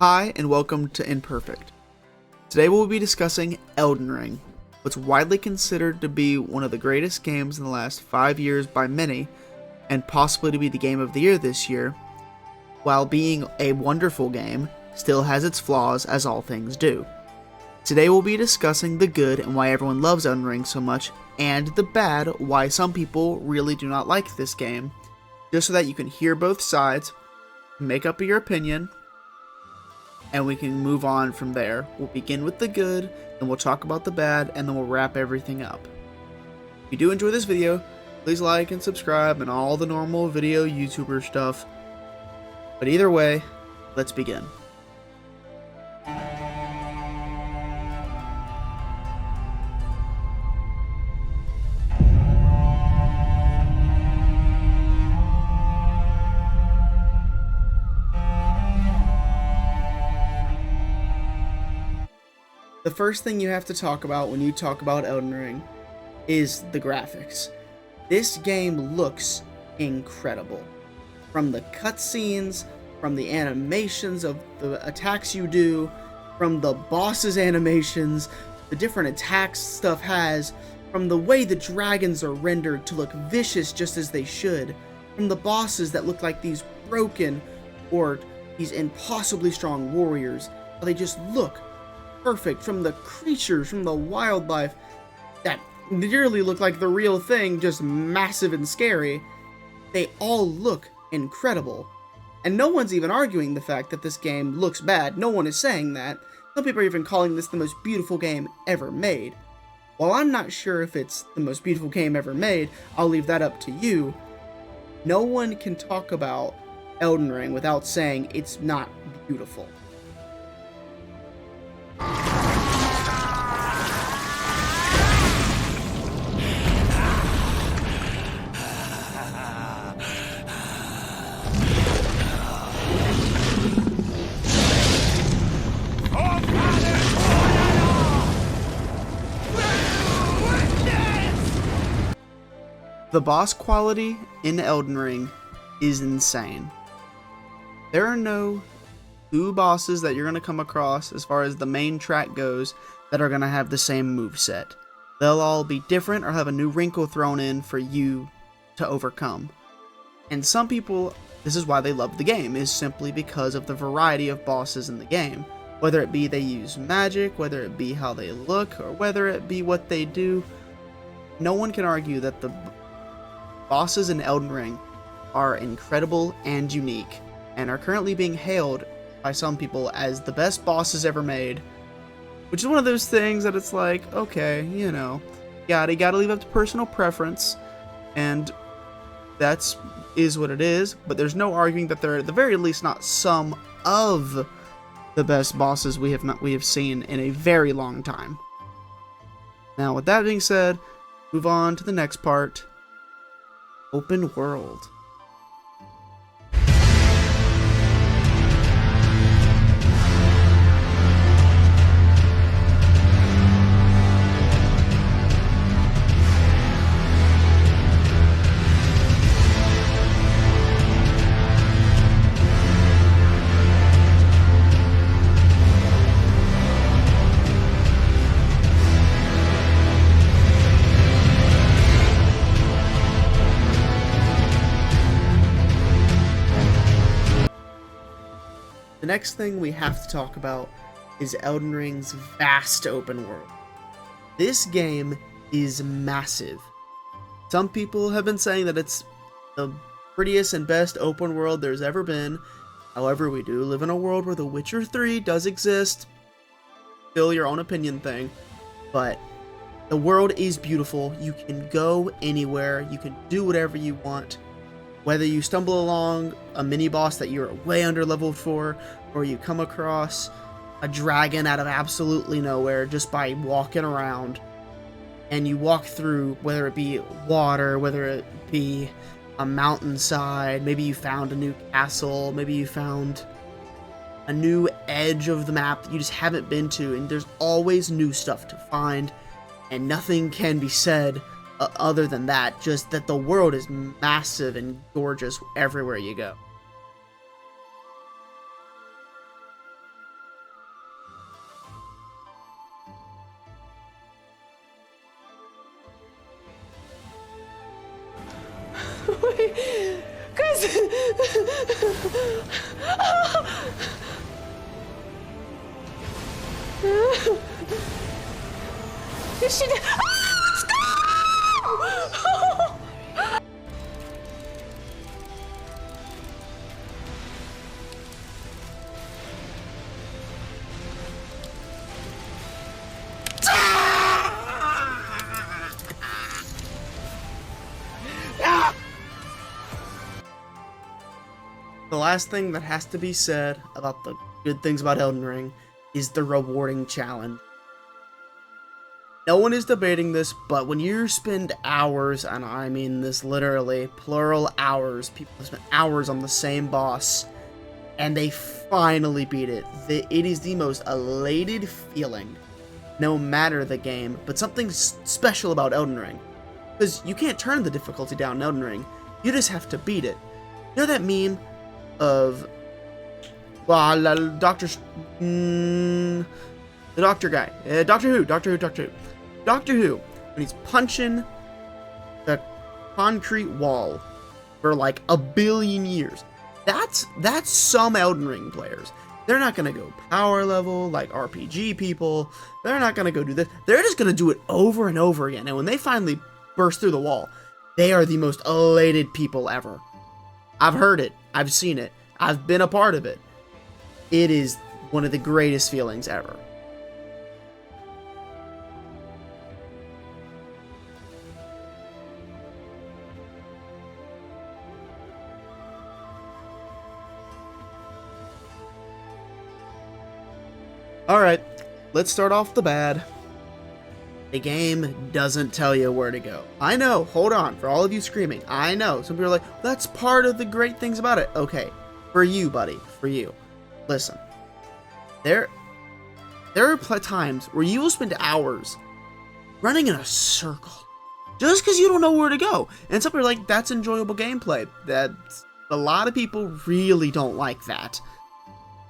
Hi, and welcome to Imperfect. Today we'll be discussing Elden Ring, what's widely considered to be one of the greatest games in the last 5 years by many, and possibly to be the game of the year this year. While being a wonderful game, still has its flaws as all things do. Today we'll be discussing the good and why everyone loves Elden Ring so much, and the bad, why some people really do not like this game, just so that you can hear both sides, make up your opinion, and we can move on from there. We'll begin with the good, then we'll talk about the bad, and then we'll wrap everything up. If you do enjoy this video, please like and subscribe and all the normal video YouTuber stuff. But either way, let's begin. The first thing you have to talk about when you talk about Elden Ring is the graphics. This game looks incredible. From the cutscenes, from the animations of the attacks you do, from the boss's animations, the different attacks stuff has, from the way the dragons are rendered to look vicious just as they should, from the bosses that look like these broken or these impossibly strong warriors, how they just look perfect, from the creatures, from the wildlife that nearly look like the real thing, just massive and scary. They all look incredible. And no one's even arguing the fact that this game looks bad. No one is saying that. Some people are even calling this the most beautiful game ever made. While I'm not sure if it's the most beautiful game ever made, I'll leave that up to you. No one can talk about Elden Ring without saying it's not beautiful. The boss quality in Elden Ring is insane. There are no two bosses that you're going to come across as far as the main track goes that are going to have the same moveset. They'll all be different or have a new wrinkle thrown in for you to overcome. And some people, this is why they love the game, is simply because of the variety of bosses in the game. Whether it be they use magic, whether it be how they look, or whether it be what they do, no one can argue that the bosses in Elden Ring are incredible and unique, and are currently being hailed by some people as the best bosses ever made, which is one of those things that it's like, okay, you know, you gotta leave up to personal preference, and that's is what it is, but there's no arguing that they're at the very least not some of the best bosses we have seen in a very long time. Now, with that being said, move on to the next part. Open world. The next thing we have to talk about is Elden Ring's vast open world. This game is massive. Some people have been saying that it's the prettiest and best open world there's ever been. However, we do live in a world where The Witcher 3 does exist. Still your own opinion thing. But the world is beautiful. You can go anywhere. You can do whatever you want. Whether you stumble along a mini-boss that you're way under-leveled for, or you come across a dragon out of absolutely nowhere just by walking around, and you walk through, whether it be water, whether it be a mountainside, maybe you found a new castle, maybe you found a new edge of the map that you just haven't been to, and there's always new stuff to find, and nothing can be said other than that, just that the world is massive and gorgeous everywhere you go. Guys! She did. Let's go! The last thing that has to be said about the good things about Elden Ring is the rewarding challenge. No one is debating this, but when you spend hours, and I mean this literally, plural hours, people have spent hours on the same boss, and they finally beat it. It is the most elated feeling, no matter the game, but something special about Elden Ring. Because you can't turn the difficulty down in Elden Ring, you just have to beat it. You know that meme of the doctor guy, Doctor Who, when he's punching the concrete wall for like a billion years. That's some Elden Ring players. They're not gonna go power level like RPG people. They're not gonna go do this. They're just gonna do it over and over again. And when they finally burst through the wall, they are the most elated people ever. I've heard it. I've seen it. I've been a part of it. It is one of the greatest feelings ever. Alright, let's start off the bad. The game doesn't tell you where to go. I know, hold on, for all of you screaming, I know. Some people are like, that's part of the great things about it. Okay, for you, buddy, for you. Listen, there are times where you will spend hours running in a circle just because you don't know where to go. And some people are like, that's enjoyable gameplay. That's, a lot of people really don't like that.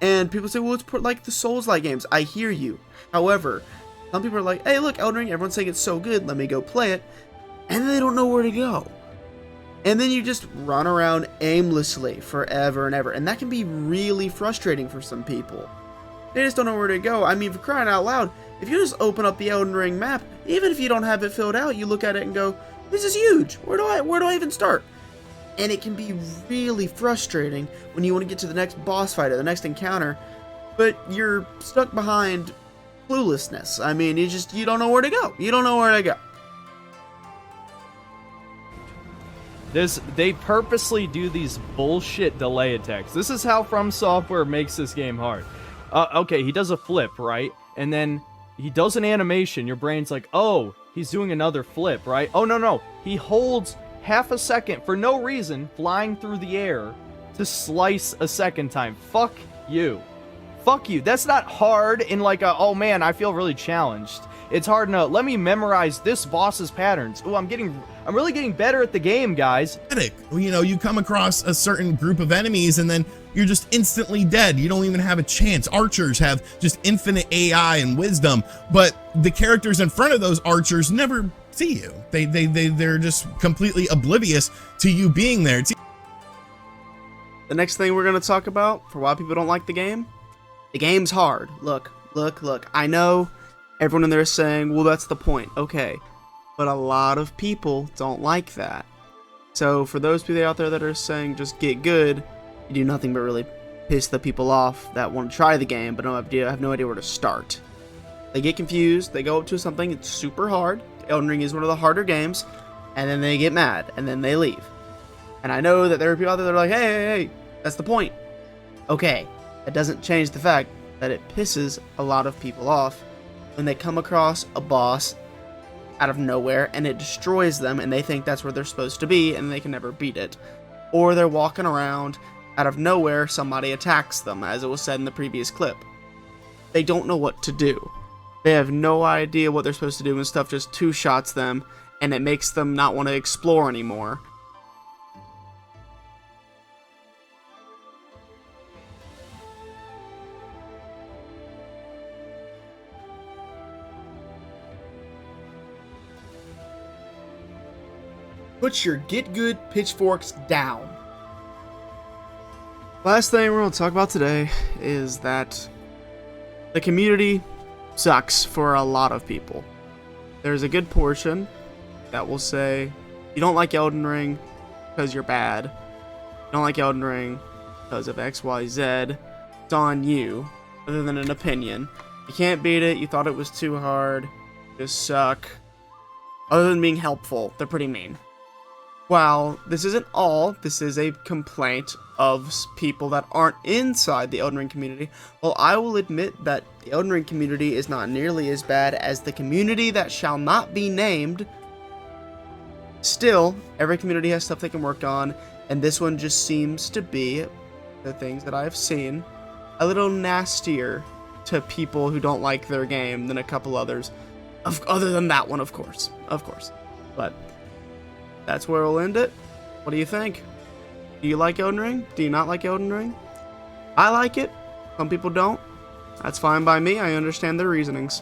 And people say, well, it's like the Souls-like games. I hear you. However, some people are like, hey, look, Elden Ring, everyone's saying it's so good, let me go play it. And then they don't know where to go. And then you just run around aimlessly forever and ever. And that can be really frustrating for some people. They just don't know where to go. I mean, for crying out loud, if you just open up the Elden Ring map, even if you don't have it filled out, you look at it and go, this is huge. Where do I even start? And it can be really frustrating when you want to get to the next boss fight or the next encounter, but you're stuck behind cluelessness. I mean, you don't know where to go. You don't know where to go. They purposely do these bullshit delay attacks. This is how From Software makes this game hard. Okay, he does a flip, right? And then he does an animation. Your brain's like, oh, he's doing another flip, right? Oh, no. He holds half a second for no reason flying through the air to slice a second time. Fuck you. Fuck you. That's not hard in like a, oh man, I feel really challenged. It's hard enough. Let me memorize this boss's patterns. Ooh, I'm really getting better at the game, guys. You know, you come across a certain group of enemies and then you're just instantly dead. You don't even have a chance. Archers have just infinite AI and wisdom, but the characters in front of those archers never see you. They're just completely oblivious to you being there. The next thing we're going to talk about, for why people don't like the game's hard. Look. I know everyone in there is saying, well, that's the point. Okay. But a lot of people don't like that. So for those people out there that are saying just get good, you do nothing but really piss the people off that want to try the game but have no idea where to start. They get confused, they go up to something, it's super hard. Elden Ring is one of the harder games, and then they get mad, and then they leave. And I know that there are people out there that are like, hey, that's the point. Okay, that doesn't change the fact that it pisses a lot of people off when they come across a boss out of nowhere and it destroys them and they think that's where they're supposed to be and they can never beat it. Or they're walking around, out of nowhere somebody attacks them, as it was said in the previous clip. They don't know what to do. They have no idea what they're supposed to do when stuff just two-shots them and it makes them not want to explore anymore. Put your get good pitchforks down. Last thing we're going to talk about today is that the community sucks for a lot of people. There's a good portion that will say, you don't like Elden Ring because you're bad. You don't like Elden Ring because of XYZ. It's on you, other than an opinion. You can't beat it, you thought it was too hard, you just suck. Other than being helpful, they're pretty mean. While this isn't all, this is a complaint of people that aren't inside the Elden Ring community. Well, I will admit that the Elden Ring community is not nearly as bad as the community that shall not be named. Still, every community has stuff they can work on, and this one just seems to be, the things that I've seen, a little nastier to people who don't like their game than a couple others. Other than that one, of course. But that's where we'll end it. What do you think? Do you like Elden Ring? Do you not like Elden Ring? I like it. Some people don't. That's fine by me. I understand their reasonings.